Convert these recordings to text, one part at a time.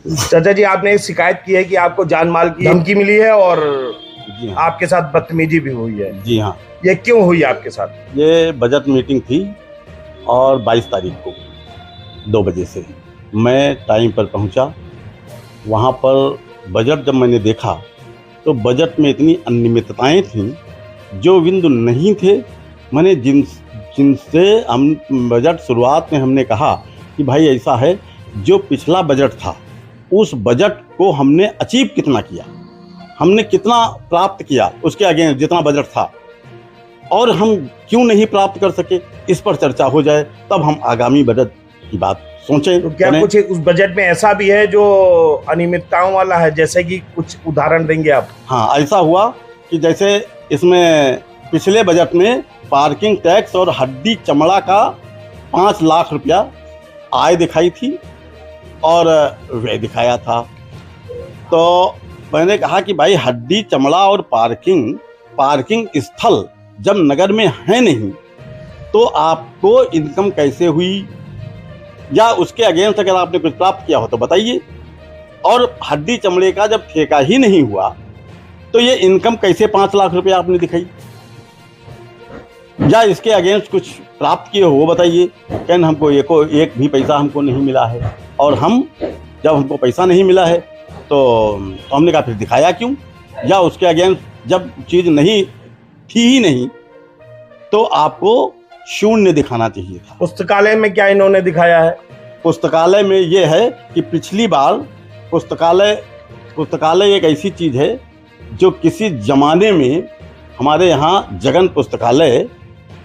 चाचा जी, आपने शिकायत की है कि आपको जान माल की धमकी मिली है और जी हाँ। आपके साथ बदतमीजी भी हुई है। जी हाँ। ये क्यों हुई आपके साथ? ये बजट मीटिंग थी और 22 तारीख को 2 बजे से मैं टाइम पर पहुंचा। वहां पर बजट जब मैंने देखा तो बजट में इतनी अनियमितताएं थीं जो बिंदु नहीं थे। मैंने जिनसे हम बजट शुरुआत में हमने कहा कि भाई ऐसा है, जो पिछला बजट था उस बजट को हमने अचीव कितना किया, हमने कितना प्राप्त किया उसके अगेंस्ट जितना बजट था, और हम क्यों नहीं प्राप्त कर सके, इस पर चर्चा हो जाए, तब हम आगामी बजट की बात सोचें। तो क्या कुछ उस बजट में ऐसा भी है जो अनियमितताओं वाला है, जैसे कि कुछ उदाहरण देंगे आप? हाँ, ऐसा हुआ कि जैसे इसमें पिछले बजट में पार्किंग टैक्स और हड्डी चमड़ा का 5 लाख रुपया आय दिखाई थी और व्यय दिखाया था। तो मैंने कहा कि भाई हड्डी चमड़ा और पार्किंग स्थल जब नगर में है नहीं तो आपको इनकम कैसे हुई, या उसके अगेंस्ट अगर आपने कुछ प्राप्त किया हो तो बताइए। और हड्डी चमड़े का जब ठेका ही नहीं हुआ तो ये इनकम कैसे 5 लाख रुपए आपने दिखाई, या इसके अगेंस्ट कुछ प्राप्त किए हो वो बताइए। कहन हमको एक भी पैसा हमको नहीं मिला है, और जब हमको पैसा नहीं मिला है तो हमने कहा फिर दिखाया क्यों, या उसके अगेंस्ट जब चीज़ नहीं थी ही नहीं तो आपको शून्य दिखाना चाहिए था। पुस्तकालय में क्या इन्होंने दिखाया है? पुस्तकालय में ये है कि पिछली बार पुस्तकालय एक ऐसी चीज़ है जो किसी ज़माने में हमारे यहाँ जगन पुस्तकालय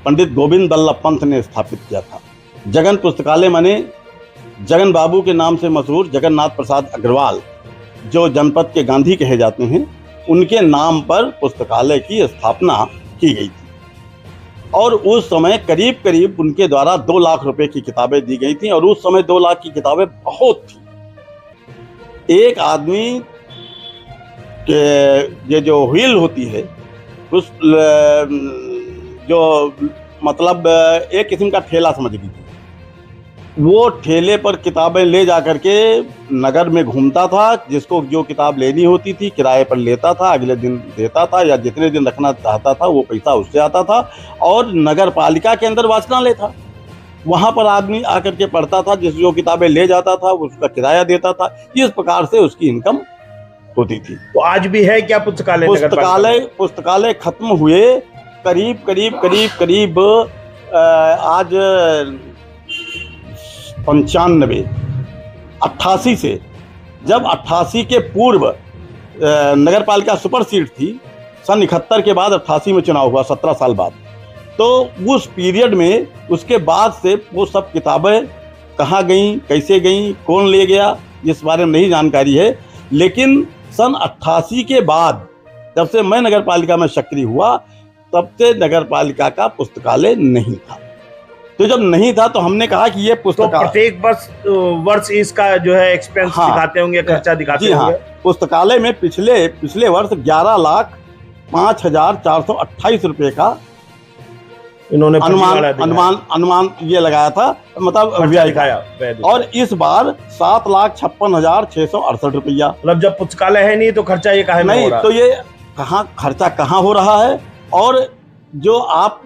पंडित गोविंद बल्लभ पंत ने स्थापित किया था। जगन पुस्तकालय माने जगन बाबू के नाम से मशहूर जगन्नाथ प्रसाद अग्रवाल, जो जनपद के गांधी कहे जाते हैं, उनके नाम पर पुस्तकालय की स्थापना की गई थी। और उस समय करीब करीब उनके द्वारा 2 लाख रुपए की किताबें दी गई थी, और उस समय 2 लाख की किताबें बहुत थी। एक आदमी के ये जो व्हील होती है उस जो मतलब एक किस्म का ठेला समझ लीजिए, वो ठेले पर किताबें ले जा करके नगर में घूमता था। जिसको जो किताब लेनी होती थी किराए पर लेता था, अगले दिन देता था, या जितने दिन रखना चाहता था वो पैसा उससे आता था। और नगर पालिका के अंदर वाचनालय था, वहाँ पर आदमी आकर के पढ़ता था, जो किताबें ले जाता था उसका किराया देता था। इस प्रकार से उसकी इनकम होती थी। तो आज भी है क्या पुस्तकालय? पुस्तकालय खत्म हुए करीब आज 95 88 से, जब 88 के पूर्व नगर पालिका सुपर सीट थी, सन 71 के बाद 88 में चुनाव हुआ, 17 साल बाद। तो उस पीरियड में उसके बाद से वो सब किताबें कहाँ गईं, कैसे गईं, कौन ले गया, इस बारे में नहीं जानकारी है। लेकिन सन 88 के बाद जब से मैं नगर पालिका में सक्रिय हुआ तब से नगर पालिका का पुस्तकालय नहीं था। तो जब नहीं था तो हमने कहा कि ये पुस्तकालय तो प्रत्येक वर्ष इसका जो है एक्सपेंस दिखाते होंगे, खर्चा दिखाते होंगे। पुस्तकालय में पिछले वर्ष 11,05,428 रुपए का इन्होंने अनुमान ये लगाया था, मतलब व्यय दिखाया। और इस बार 7,56,668 रुपया। मतलब जब पुस्तकालय है नहीं तो खर्चा ये काहे नहीं, तो ये खर्चा कहाँ हो रहा है, और जो आप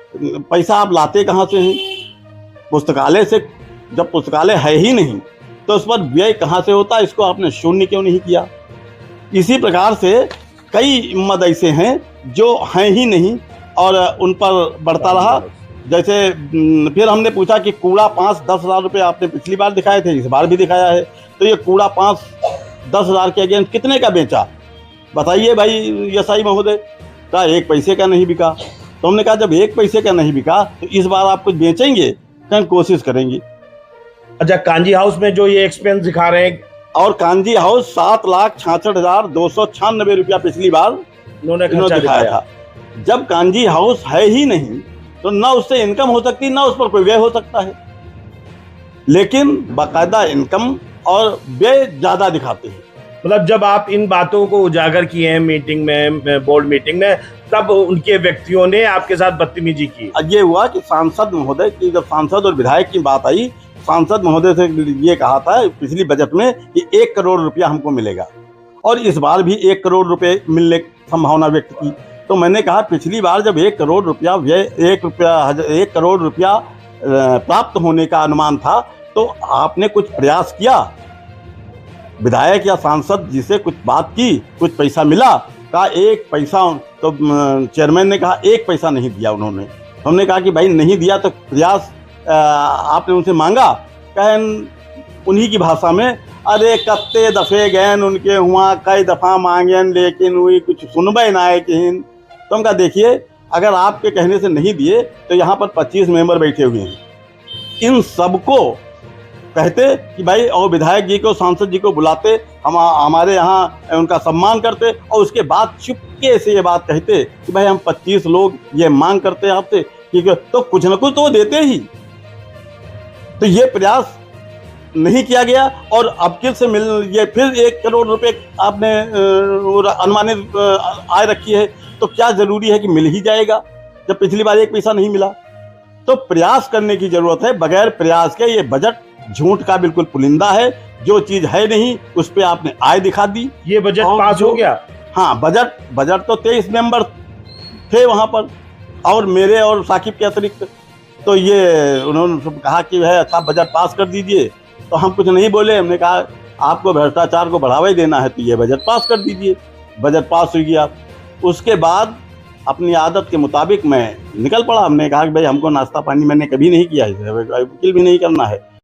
पैसा आप लाते कहाँ से हैं? पुस्तकालय से। जब पुस्तकालय है ही नहीं तो उस पर व्यय कहाँ से होता है? इसको आपने शून्य क्यों नहीं किया? इसी प्रकार से कई मद ऐसे हैं जो हैं ही नहीं और उन पर बढ़ता रहा। जैसे फिर हमने पूछा कि कूड़ा 5-10 हज़ार रुपये आपने पिछली बार दिखाए थे, इस बार भी दिखाया है, तो ये कूड़ा 5-10 हज़ार के अगेंस्ट कितने का बेचा बताइए भाई एसआई महोदय? का 1 पैसे का नहीं बिका। तो हमने कहा जब 1 पैसे का नहीं बिका तो इस बार आप कुछ बेचेंगे? कहीं कोशिश करेंगे। अच्छा, कांजी हाउस में जो ये एक्सपेंस दिखा रहे हैं, और कांजी हाउस 7,66,296 रुपया पिछली बार इन्होंने दिखाया था। जब कांजी हाउस है ही नहीं तो ना उससे इनकम हो सकती, ना उस पर कोई व्यय हो सकता है। लेकिन बाकायदा इनकम और व्यय ज्यादा दिखाते हैं। मतलब जब आप इन बातों को उजागर किए हैं मीटिंग में, बोर्ड मीटिंग में, तब उनके व्यक्तियों ने आपके साथ बदतमीजी की? ये हुआ कि सांसद महोदय की, जब सांसद और विधायक की बात आई, सांसद महोदय से ये कहा था पिछली बजट में कि 1 करोड़ रुपया हमको मिलेगा, और इस बार भी 1 करोड़ रुपए मिलने की संभावना व्यक्त की। तो मैंने कहा पिछली बार जब 1 करोड़ रुपया व्यय 1 करोड़ रुपया प्राप्त होने का अनुमान था, तो आपने कुछ प्रयास किया, विधायक या सांसद जिसे कुछ बात की, कुछ पैसा मिला? कहा 1 पैसा। तो चेयरमैन ने कहा 1 पैसा नहीं दिया उन्होंने। हमने कहा कि भाई नहीं दिया तो प्रयास आपने उनसे मांगा? कहें उन्हीं की भाषा में, अरे कत्ते दफ़े गए उनके हुआ, कई दफ़ा मांगेन लेकिन वही कुछ सुनबे ना है कहीं। तो हम कहा देखिए, अगर आपके कहने से नहीं दिए तो यहाँ पर 25 मेंबर बैठे हुए हैं, इन सबको कहते कि भाई और विधायक जी को, सांसद जी को बुलाते, हम हमारे यहाँ उनका सम्मान करते, और उसके बाद चुपके से ये बात कहते कि भाई हम 25 लोग ये मांग करते हैं आपसे, ठीक है, तो कुछ न कुछ तो वो देते ही। तो ये प्रयास नहीं किया गया, और अब किस से मिल ये फिर 1 करोड़ रुपए आपने अनुमानित आय रखी है, तो क्या जरूरी है कि मिल ही जाएगा जब पिछली बार 1 पैसा नहीं मिला? तो प्रयास करने की जरूरत है। बगैर प्रयास के ये बजट झूठ का बिल्कुल पुलिंदा है। जो चीज है नहीं उस पे आपने आय दिखा दी। ये बजट पास हो गया? हाँ, बजट तो 23 मेंबर थे वहां पर, और मेरे और साकिब के अतिरिक्त। तो ये उन्होंने कहा कि है अच्छा बजट पास कर दीजिए, तो हम कुछ नहीं बोले। हमने कहा आपको भ्रष्टाचार को बढ़ावा ही देना है तो ये बजट पास कर दीजिए। बजट पास हो गया। उसके बाद अपनी आदत के मुताबिक मैं निकल पड़ा। हमने कहा कि भाई हमको नाश्ता पानी मैंने कभी नहीं किया है, वकील भी नहीं करना है।